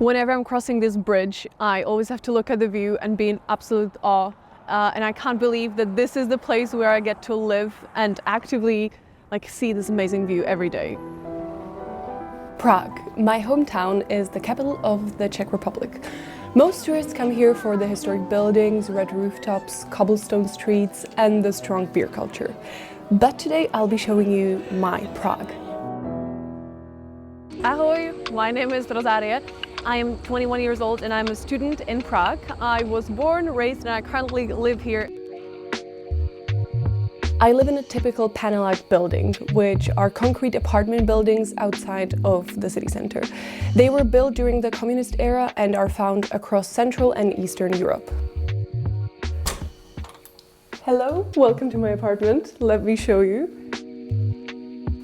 Whenever I'm crossing this bridge, I always have to look at the view and be in absolute awe. And I can't believe that this is the place where I get to live and actively see this amazing view every day. Prague, my hometown, is the capital of the Czech Republic. Most tourists come here for the historic buildings, red rooftops, cobblestone streets, and the strong beer culture. But today I'll be showing you my Prague. Ahoy, my name is Rozárie. I am 21 years old and I'm a student in Prague. I was born, raised, and I currently live here. I live in a typical panelak building, which are concrete apartment buildings outside of the city center. They were built during the communist era and are found across Central and Eastern Europe. Hello, welcome to my apartment. Let me show you.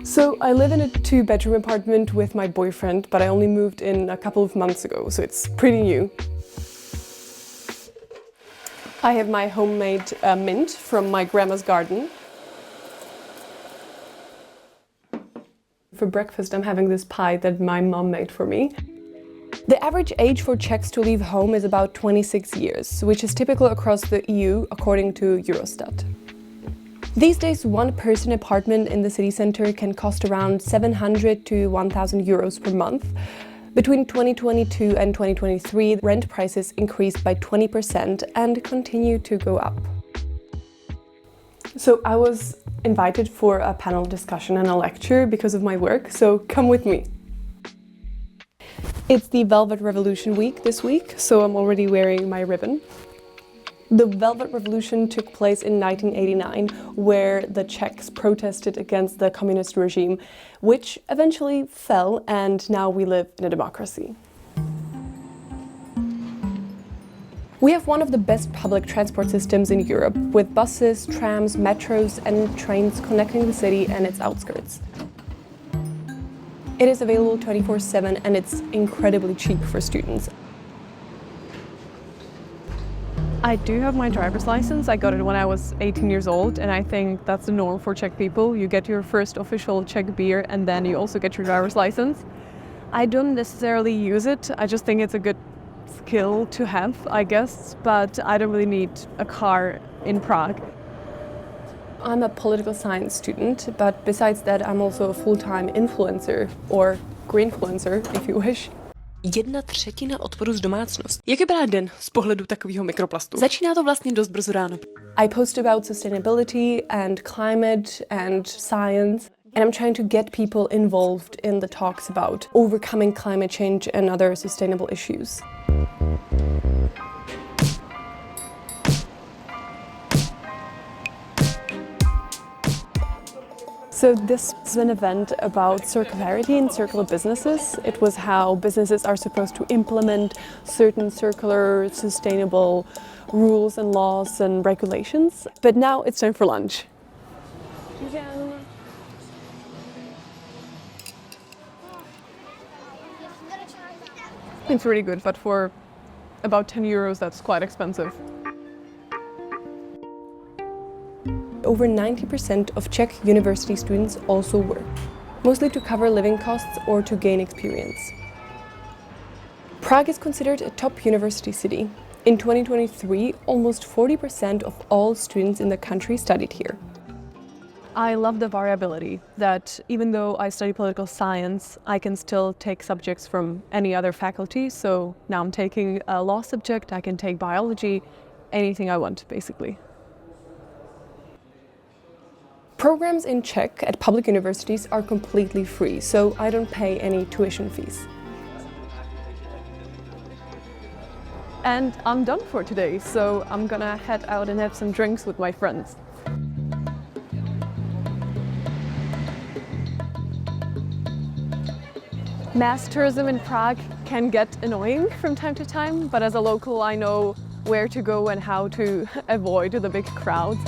So I live in a 2-bedroom apartment with my boyfriend, but I only moved in a couple of months ago, so it's pretty new. I have my homemade mint from my grandma's garden. For breakfast, I'm having this pie that my mom made for me. The average age for Czechs to leave home is about 26 years, which is typical across the EU according to Eurostat. These days, one-person apartment in the city center can cost around 700 to 1,000 euros per month. Between 2022 and 2023, rent prices increased by 20% and continue to go up. So I was invited for a panel discussion and a lecture because of my work, so come with me. It's the Velvet Revolution week this week, so I'm already wearing my ribbon. The Velvet Revolution took place in 1989, where the Czechs protested against the communist regime, which eventually fell, and now we live in a democracy. We have one of the best public transport systems in Europe, with buses, trams, metros, and trains connecting the city and its outskirts. It is available 24/7 and it's incredibly cheap for students. I do have my driver's license. I got it when I was 18 years old, and I think that's the norm for Czech people. You get your first official Czech beer and then you also get your driver's license. I don't necessarily use it. I just think it's a good skill to have, I guess, but I don't really need a car in Prague. I'm a political science student, but besides that I'm also a full-time influencer, or greenfluencer, if you wish. 1/3 odpadu z domácnosti. Jak vypadá den z pohledu takového mikroplastu? Začíná to vlastně dost brzo ráno. I post about sustainability and climate and science, and I'm trying to get people involved in the talks about overcoming climate change and other sustainable issues. So this is an event about circularity and circular businesses. It was how businesses are supposed to implement certain circular, sustainable rules and laws and regulations. But now it's time for lunch. It's really good, but for about 10 euros, that's quite expensive. Over 90% of Czech university students also work, mostly to cover living costs or to gain experience. Prague is considered a top university city. In 2023, almost 40% of all students in the country studied here. I love the variability, that even though I study political science, I can still take subjects from any other faculty. So now I'm taking a law subject, I can take biology, anything I want, basically. Programs in Czech at public universities are completely free, so I don't pay any tuition fees. And I'm done for today, so I'm gonna head out and have some drinks with my friends. Mass tourism in Prague can get annoying from time to time, but as a local I know where to go and how to avoid the big crowds.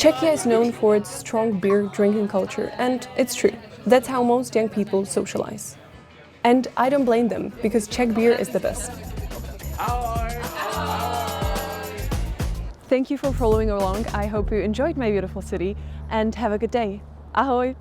Czechia is known for its strong beer drinking culture, and it's true. That's how most young people socialize. And I don't blame them, because Czech beer is the best. Thank you for following along. I hope you enjoyed my beautiful city, and have a good day. Ahoj!